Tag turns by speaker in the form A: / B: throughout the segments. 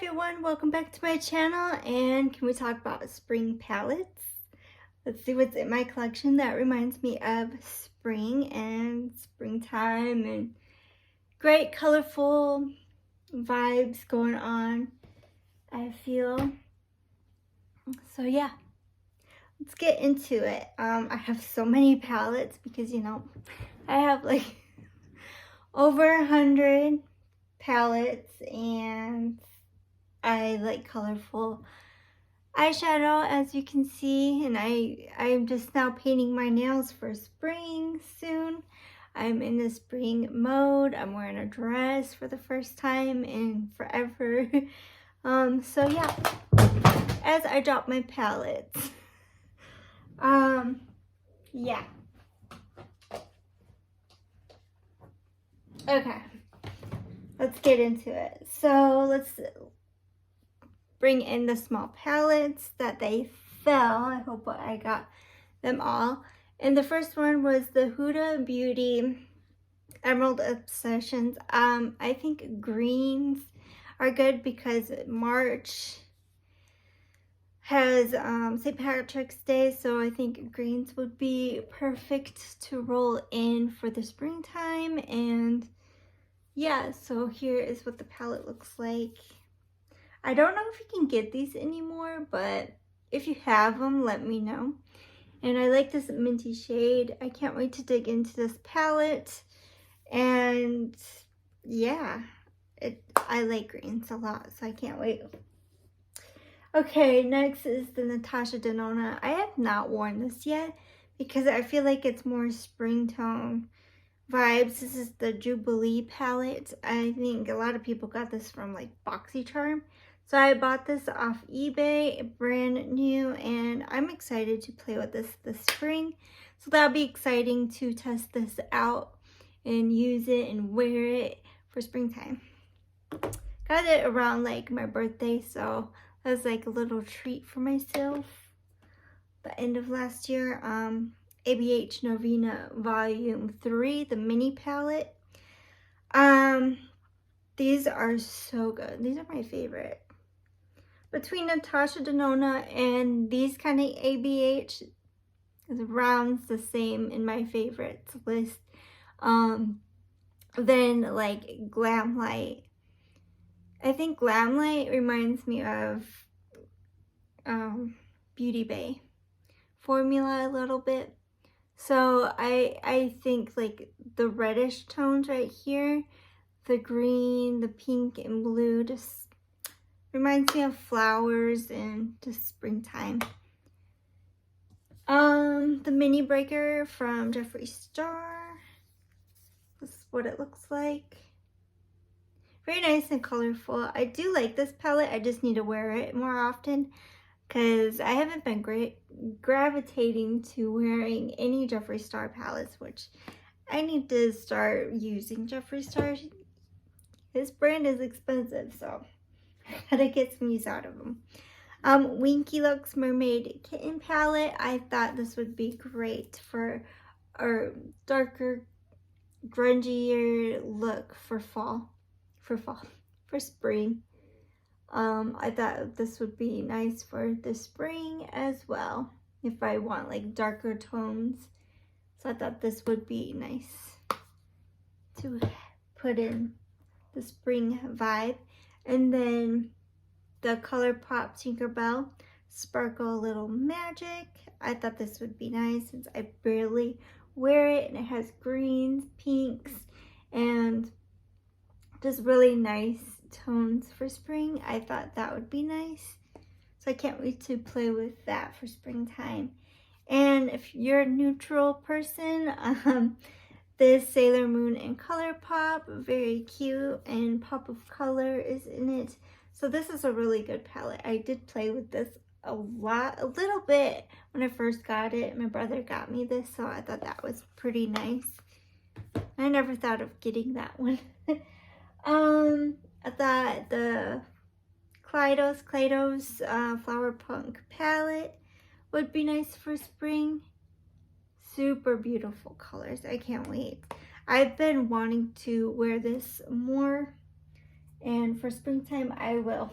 A: everyone, welcome back to my channel. And can we talk about spring palettes? Let's see what's in my collection that reminds me of spring and springtime and great colorful vibes going on, I feel. So yeah, let's get into it. I have so many palettes because, you know, I have like over 100 palettes and I like colorful eyeshadow, as you can see, and I'm just now painting my nails for spring soon. I'm in the spring mode. I'm wearing a dress for the first time in forever. So yeah, as I drop my palettes, yeah. Okay, let's get into it. So let's bring in the small palettes that they fell. I hope I got them all. And the first one was the Huda Beauty Emerald Obsessions. I think greens are good because March has St. Patrick's Day, so I think greens would be perfect to roll in for the springtime. And yeah, so here is what the palette looks like. I don't know if you can get these anymore, but if you have them, let me know. And I like this minty shade. I can't wait to dig into this palette. And yeah, I like greens a lot, so I can't wait. Okay, next is the Natasha Denona. I have not worn this yet because I feel like it's more spring tone vibes. This is the Jubilee Palette. I think a lot of people got this from like BoxyCharm. So I bought this off eBay, brand new, and I'm excited to play with this spring. So that'll be exciting to test this out and use it and wear it for springtime. Got it around like my birthday, so that was like a little treat for myself. The end of last year, ABH Novena Volume 3, the mini palette. These are so good. These are my favorite. Between Natasha Denona and these kind of ABH, it rounds the same in my favorites list. Then like Glam Light. I think Glam Light reminds me of Beauty Bay formula a little bit. So I think like the reddish tones right here, the green, the pink, and blue just reminds me of flowers and just springtime. The mini breaker from Jeffree Star. This is what it looks like. Very nice and colorful. I do like this palette. I just need to wear it more often because I haven't been gravitating to wearing any Jeffree Star palettes, which I need to start using Jeffree Star. His brand is expensive, so I gotta get some use out of them. Winky Looks Mermaid Kitten palette. I thought this would be great for a darker, grungier look for spring. I thought this would be nice for the spring as well if I want like darker tones. So I thought this would be nice to put in the spring vibe. And then the ColourPop Tinkerbell Sparkle Little Magic. I thought this would be nice since I barely wear it, and it has greens, pinks, and just really nice tones for spring. I thought that would be nice. So I can't wait to play with that for springtime. And if you're a neutral person, this Sailor Moon and ColourPop, very cute, and Pop of Color is in it. So this is a really good palette. I did play with this a little bit when I first got it. My brother got me this, so I thought that was pretty nice. I never thought of getting that one. I thought the Kaleidos Flower Punk palette would be nice for spring. Super beautiful colors. I can't wait. I've been wanting to wear this more, and for springtime I will.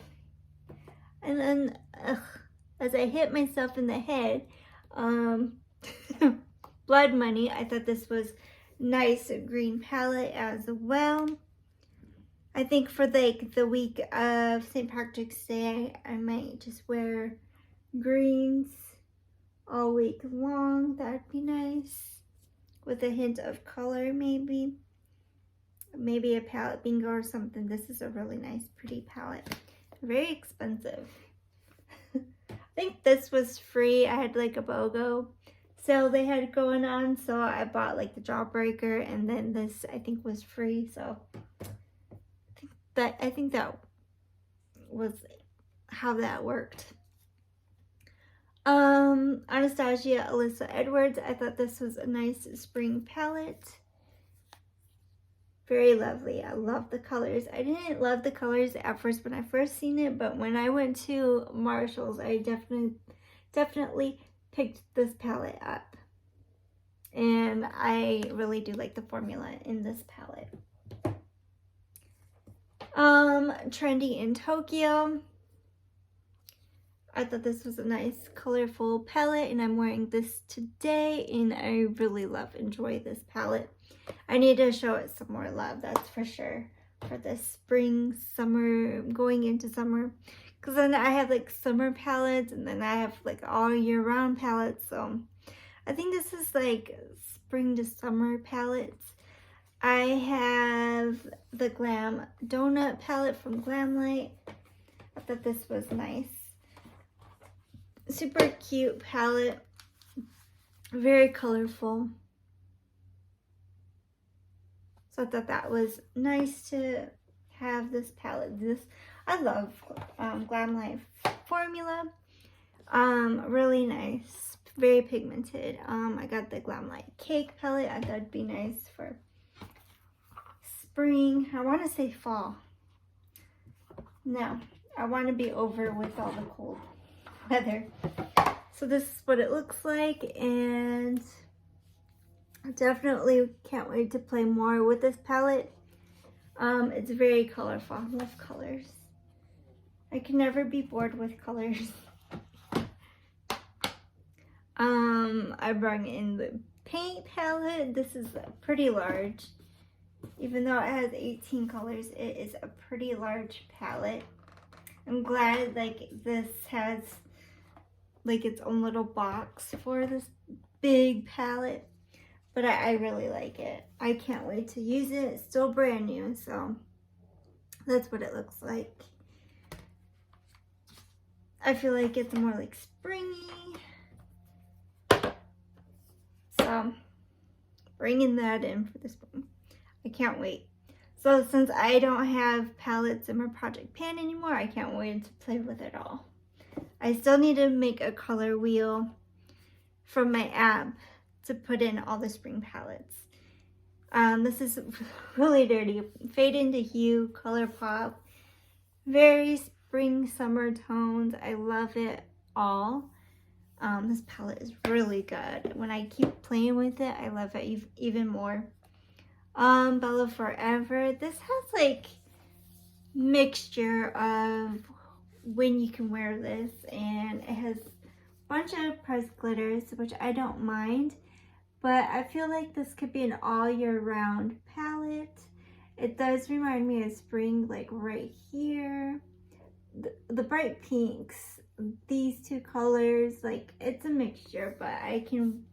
A: And then, as I hit myself in the head, Blood Money, I thought this was nice green palette as well. I think for like the week of St. Patrick's Day, I might just wear greens all week long. That'd be nice. With a hint of color, maybe. Maybe a palette bingo or something. This is a really nice, pretty palette. Very expensive. I think this was free. I had like a BOGO sale they had going on, so I bought like the Jawbreaker, and then this I think was free. So I think that was how that worked. Anastasia, Alyssa Edwards. I thought this was a nice spring palette. Very lovely. I love the colors. I didn't love the colors at first when I first seen it, but when I went to Marshall's, I definitely picked this palette up. And I really do like the formula in this palette. Trendy in Tokyo. I thought this was a nice colorful palette, and I'm wearing this today, and I really enjoy this palette. I need to show it some more love, that's for sure, for this spring, summer, going into summer. Because then I have like summer palettes, and then I have like all year round palettes. So I think this is like spring to summer palettes. I have the Glam Donut palette from Glamlight. I thought this was nice. Super cute palette. Very colorful. So I thought that was nice to have this palette. I love Glamlight formula. Really nice. Very pigmented. I got the Glamlight Cake palette. I thought it'd be nice for spring. I want to say fall. No, I want to be over with all the cold weather. So this is what it looks like, and I definitely can't wait to play more with this palette. It's very colorful. I love colors. I can never be bored with colors. I brought in the paint palette. This is pretty large. Even though it has 18 colors, it is a pretty large palette. I'm glad like this has like its own little box for this big palette. But I really like it. I can't wait to use it. It's still brand new, so that's what it looks like. I feel like it's more like springy. So bringing that in for this one. I can't wait. So since I don't have palettes in my project pan anymore, I can't wait to play with it all. I still need to make a color wheel from my app to put in all the spring palettes. This is really dirty. Fade into Hue, Color Pop. Very spring, summer tones. I love it all. This palette is really good. When I keep playing with it, I love it even more. Bella Forever. This has like mixture of when you can wear this, and it has a bunch of pressed glitters, which I don't mind, but I feel like this could be an all year round palette. It does remind me of spring, like right here. The bright pinks, these two colors, like it's a mixture, but I can,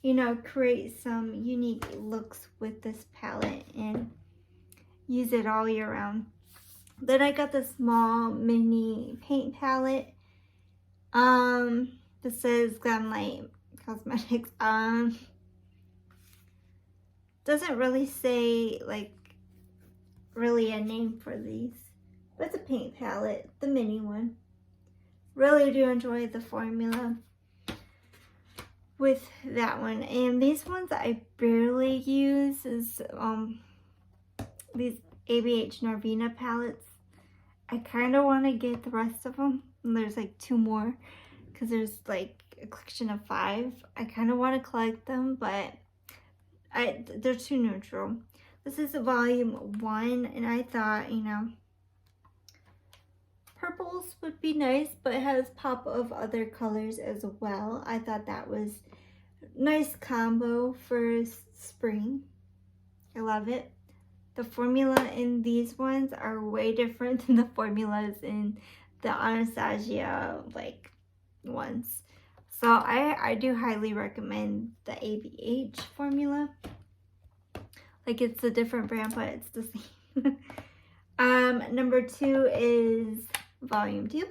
A: you know, create some unique looks with this palette and use it all year round. Then I got the small mini paint palette. This says Glamlight Cosmetics. Doesn't really say like really a name for these, but it's a paint palette, the mini one. Really do enjoy the formula with that one. And these ones I barely use is these ABH Narvina palettes. I kind of want to get the rest of them, and there's like 2 more because there's like a collection of 5. I kind of want to collect them, but they're too neutral. This is volume 1, and I thought, you know, per purples would be nice, but it has pop of other colors as well. I thought that was nice combo for spring. I love it. The formula in these ones are way different than the formulas in the Anastasia like ones. So I do highly recommend the ABH formula. Like, it's a different brand, but it's the same. Number 2 is volume 2.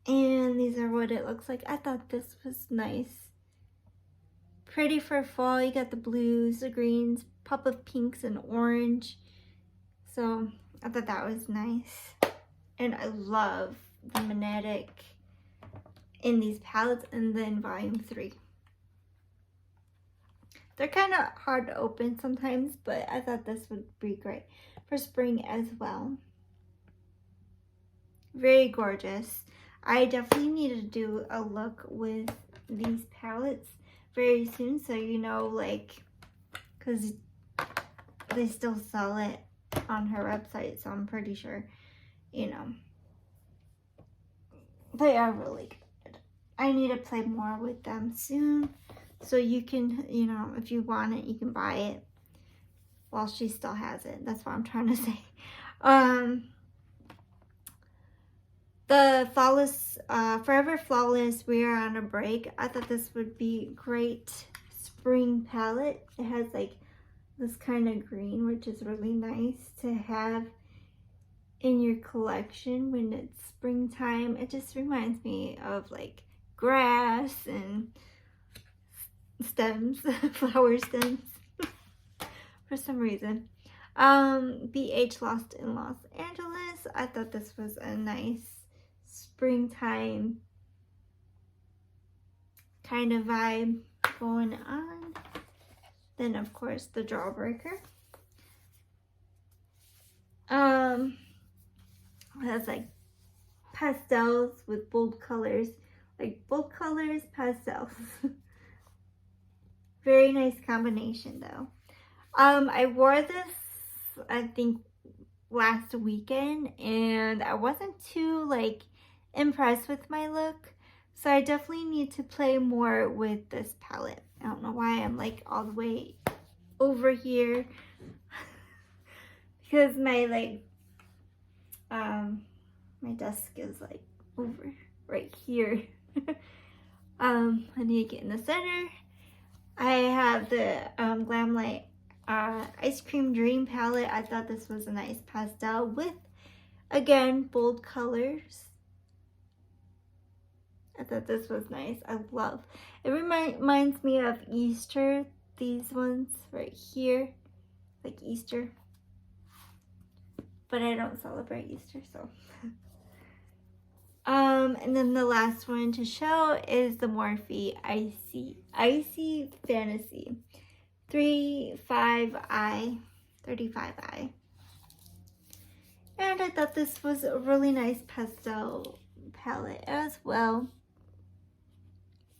A: And these are what it looks like. I thought this was nice. Pretty for fall. You got the blues, the greens, pop of pinks and orange. So I thought that was nice. And I love the magnetic in these palettes, and then volume 3. They're kind of hard to open sometimes, but I thought this would be great for spring as well. Very gorgeous. I definitely need to do a look with these palettes very soon, so you know, like, because they still sell it on her website, so I'm pretty sure, you know, they are really good. I need to play more with them soon, so you can, you know, if you want it, you can buy it while she still has it. That's what I'm trying to say. The Flawless, Forever Flawless, We Are on a Break. I thought this would be great spring palette. It has like this kind of green, which is really nice to have in your collection when it's springtime. It just reminds me of like grass and stems, flower stems, for some reason. BH Lost in Los Angeles. I thought this was a nice springtime kind of vibe going on. Then of course the Jawbreaker. It has like pastels with bold colors, like bold colors, pastels. Very nice combination though. I wore this, I think, last weekend, and I wasn't too like impressed with my look, so I definitely need to play more with this palette. I don't know why I'm like all the way over here because my like my desk is like over right here. I need to get in the center. I have the Glam Light Ice Cream Dream palette. I thought this was a nice pastel with, again, bold colors. I thought this was nice. I love it. Reminds me of Easter. These ones right here, like Easter. But I don't celebrate Easter, so. And then the last one to show is the Morphe Icy Fantasy 35i. And I thought this was a really nice pastel palette as well.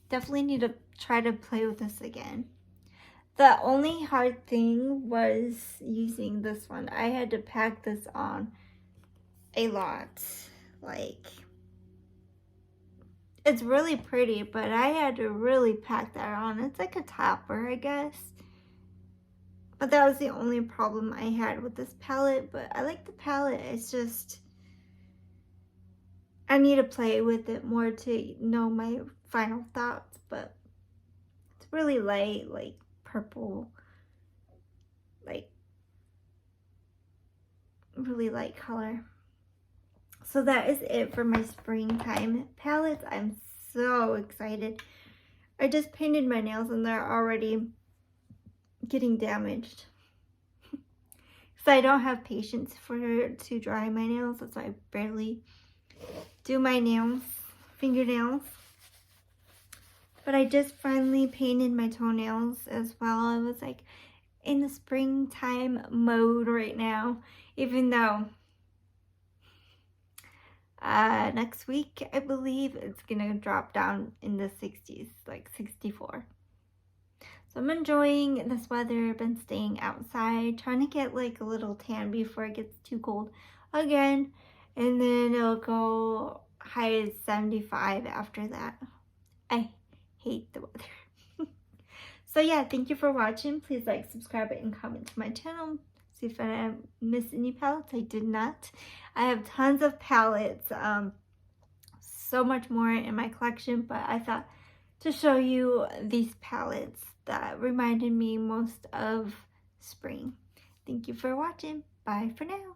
A: Definitely need to try to play with this again. The only hard thing was using this one. I had to pack this on a lot. Like, it's really pretty, but I had to really pack that on. It's like a topper, I guess. But that was the only problem I had with this palette. But I like the palette. It's just, I need to play with it more to know my final thoughts. But it's really light, like purple, like really light color. So that is it for my springtime palettes. I'm so excited. I just painted my nails and they're already getting damaged. So I don't have patience to dry my nails. That's why I barely do my nails, fingernails. But I just finally painted my toenails as well. I was like in the springtime mode right now, even though next week, I believe it's gonna drop down in the 60s, like 64. So I'm enjoying this weather. I've been staying outside, trying to get like a little tan before it gets too cold again. and then it'll go high as 75 after that. I hate the weather. So yeah, thank you for watching. Please like, subscribe, and comment to my channel. See if I missed any palettes. I did not. I have tons of palettes, so much more in my collection, but I thought to show you these palettes that reminded me most of spring. Thank you for watching. Bye for now.